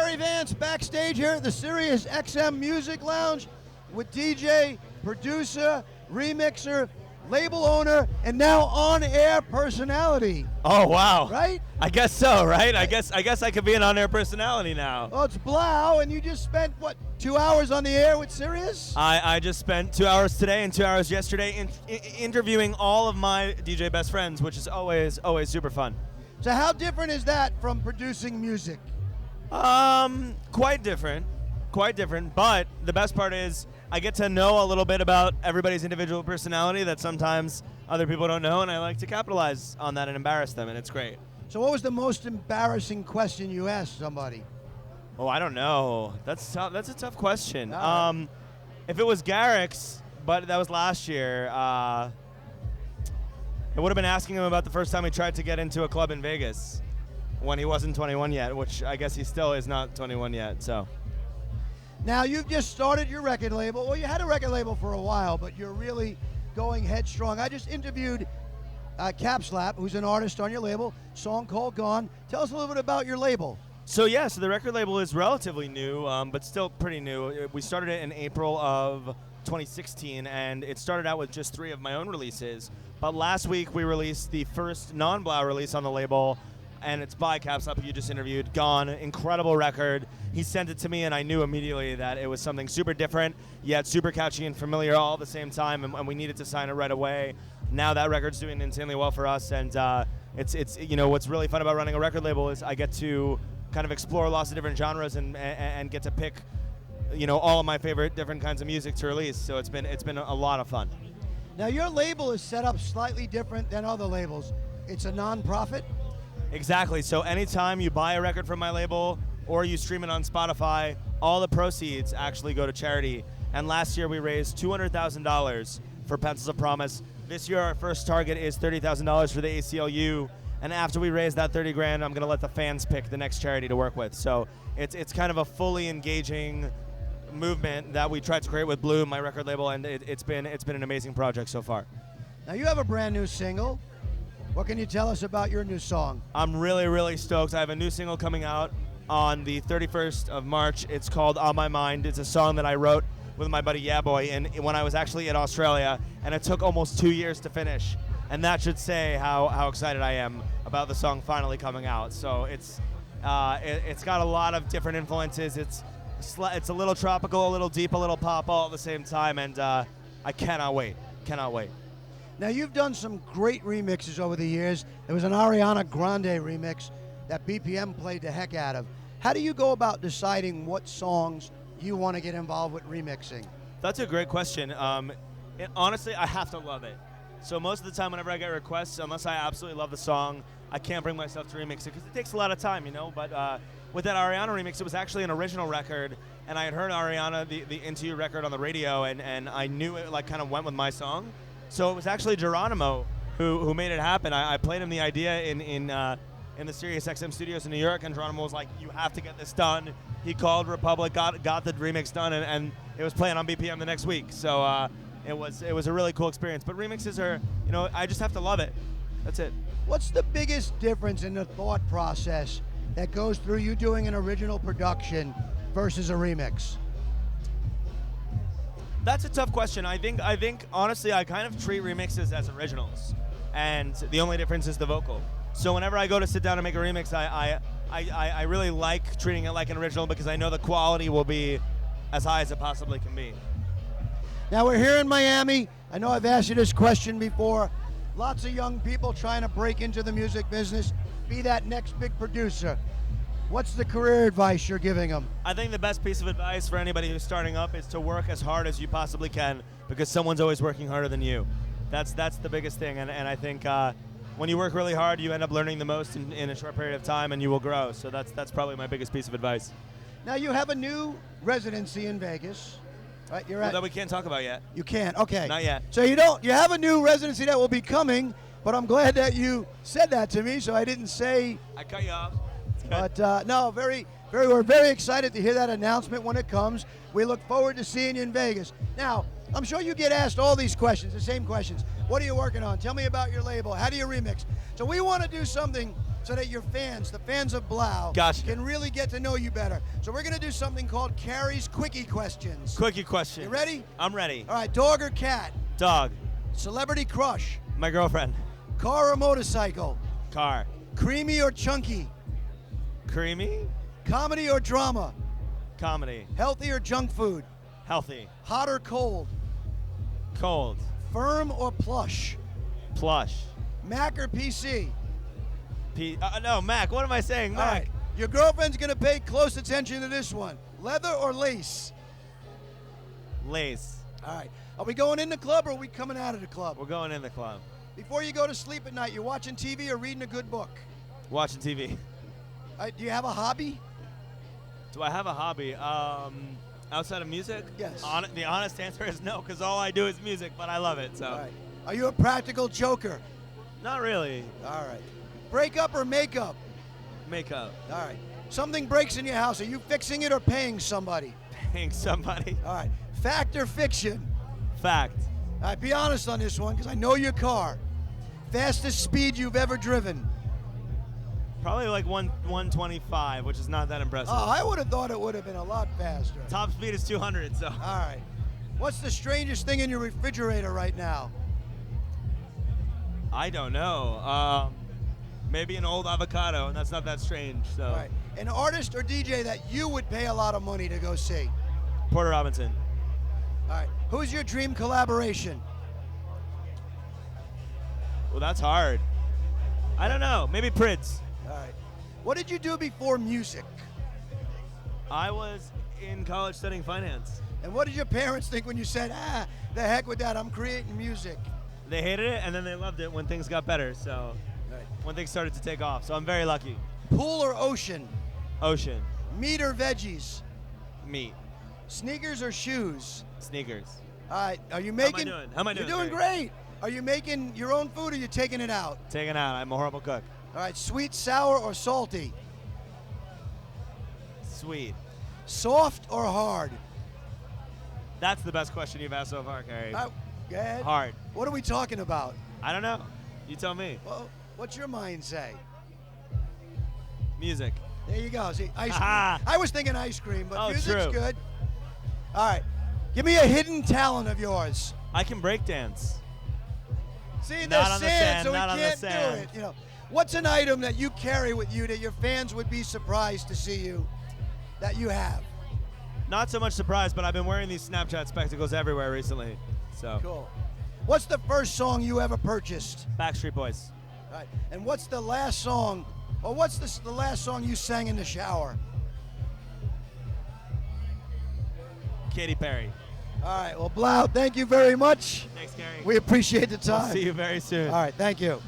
Gary Vance backstage here at the Sirius XM Music Lounge with DJ, producer, remixer, label owner, and now on-air personality. Oh wow! Right? I guess so. Right? I guess I could be an on-air personality now. Well, it's Blau, and you just spent what, 2 hours on the air with Sirius? I just spent 2 hours today and 2 hours yesterday interviewing all of my DJ best friends, which is always super fun. So how different is that from producing music? Quite different. But the best part is I get to know a little bit about everybody's individual personality that sometimes other people don't know, and I like to capitalize on that and embarrass them, and it's great. So what was the most embarrassing question you asked somebody? Oh, I don't know. That's tough. That's a tough question. Right. If it was Garrick's, but that was last year, I would have been asking him about the first time he tried to get into a club in Vegas when he wasn't 21 yet, which I guess he still is not 21 yet. So. Now, you've just started your record label. Well, you had a record label for a while, but you're really going headstrong. I just interviewed Cap Slap, who's an artist on your label, song called Gone. Tell us a little bit about your label. So the record label is relatively new, but still pretty new. We started it in April of 2016, and it started out with just 3 of my own releases. But last week, we released the first non-Blau release on the label, and it's by Cap Slap, who you just interviewed. Gone, incredible record. He sent it to me, and I knew immediately that it was something super different, yet super catchy and familiar all at the same time, and we needed to sign it right away. Now that record's doing insanely well for us, and it's what's really fun about running a record label is I get to kind of explore lots of different genres and get to pick, all of my favorite different kinds of music to release. So it's been a lot of fun. Now, your label is set up slightly different than other labels. It's a non-profit. Exactly. So anytime you buy a record from my label or you stream it on Spotify, all the proceeds actually go to charity. And last year we raised $200,000 for Pencils of Promise. This year our first target is $30,000 for the ACLU. And after we raise that $30,000, I'm going to let the fans pick the next charity to work with. So it's kind of a fully engaging movement that we tried to create with Bloom, my record label, and it's been an amazing project so far. Now, you have a brand new single. What can you tell us about your new song? I'm really, really stoked. I have a new single coming out on the 31st of March. It's called On My Mind. It's a song that I wrote with my buddy Yeah Boy when I was actually in Australia, and it took almost 2 years to finish. And that should say how excited I am about the song finally coming out. So it's got a lot of different influences. It's a little tropical, a little deep, a little pop all at the same time, and I cannot wait. Now, you've done some great remixes over the years. There was an Ariana Grande remix that BPM played the heck out of. How do you go about deciding what songs you want to get involved with remixing? That's a great question. Honestly, I have to love it. So most of the time whenever I get requests, unless I absolutely love the song, I can't bring myself to remix it because it takes a lot of time, But with that Ariana remix, it was actually an original record, and I had heard Ariana, the Into You record on the radio, and I knew it kind of went with my song. So it was actually Geronimo who made it happen. I played him the idea in the Sirius XM studios in New York, and Geronimo was like, "You have to get this done." He called Republic, got the remix done, and it was playing on BPM the next week. So it was a really cool experience. But remixes are, I just have to love it. That's it. What's the biggest difference in the thought process that goes through you doing an original production versus a remix? That's a tough question. I think honestly, I kind of treat remixes as originals, and the only difference is the vocal. So whenever I go to sit down and make a remix, I really like treating it like an original because I know the quality will be as high as it possibly can be. Now, we're here in Miami. I know I've asked you this question before. Lots of young people trying to break into the music business, be that next big producer. What's the career advice you're giving them? I think the best piece of advice for anybody who's starting up is to work as hard as you possibly can because someone's always working harder than you. That's the biggest thing, and I think when you work really hard, you end up learning the most in a short period of time, and you will grow. So that's probably my biggest piece of advice. Now, you have a new residency in Vegas, right? That we can't talk about yet. You can't. Okay. Not yet. So you have a new residency that will be coming, but I'm glad that you said that to me, so I didn't say. I cut you off. But no, we're very excited to hear that announcement when it comes. We look forward to seeing you in Vegas. Now, I'm sure you get asked all these questions, the same questions. What are you working on? Tell me about your label. How do you remix? So we want to do something so that your fans, the fans of Blau, Gotcha. can really get to know you better. So we're going to do something called Carrie's Quickie Questions. Quickie questions. You ready? I'm ready. All right, dog or cat? Dog. Celebrity crush? My girlfriend. Car or motorcycle? Car. Creamy or chunky? Creamy. Comedy or drama? Comedy. Healthy or junk food? Healthy. Hot or cold? Cold. Firm or plush? Plush. Mac or PC? No, Mac. What am I saying? All Mac. right. Your girlfriend's going to pay close attention to this one. Leather or lace? Lace. All right. Are we going in the club or are we coming out of the club? We're going in the club. Before you go to sleep at night, you're watching TV or reading a good book? Watching TV. Do you have a hobby? Do I have a hobby? Outside of music? Yes. The honest answer is no, because all I do is music, but I love it. So. All right. Are you a practical joker? Not really. All right. Breakup or makeup? Makeup. All right. Something breaks in your house. Are you fixing it or paying somebody? Paying somebody. All right. Fact or fiction? Fact. All right. Be honest on this one because I know your car. Fastest speed you've ever driven? Probably like 125, which is not that impressive. Oh, I would have thought it would have been a lot faster. Top speed is 200, so. All right. What's the strangest thing in your refrigerator right now? I don't know. Maybe an old avocado, and that's not that strange. So. All right. An artist or DJ that you would pay a lot of money to go see? Porter Robinson. All right. Who's your dream collaboration? Well, that's hard. I don't know. Maybe Prids. All right. What did you do before music? I was in college studying finance. And what did your parents think when you said, the heck with that, I'm creating music? They hated it, and then they loved it when things got better. So. Right. When things started to take off. So I'm very lucky. Pool or ocean? Ocean. Meat or veggies? Meat. Sneakers or shoes? Sneakers. All right. Are you making? How am I doing? You're doing great. Are you making your own food or you taking it out? Taking out. I'm a horrible cook. All right. Sweet, sour, or salty? Sweet. Soft or hard? That's the best question you've asked so far, Carrie. Go ahead. Hard. What are we talking about? I don't know. You tell me. Well, what's your mind say? Music. There you go. See, ice cream. Ah. I was thinking ice cream, but Oh, music's true. good. All right. Give me a hidden talent of yours. I can break dance. See, Not there's on the sand, sand, so not we on the can't do sand. it. You know, what's an item that you carry with you that your fans would be surprised to see you that you have? Not so much surprised, but I've been wearing these Snapchat spectacles everywhere recently. So. Cool. What's the first song you ever purchased? Backstreet Boys. All right. And what's the last song, or what's the last song you sang in the shower? Katy Perry. All right. Well, Blau, thank you very much. Thanks, Carrie. We appreciate the We'll time. see you very soon. All right. Thank you.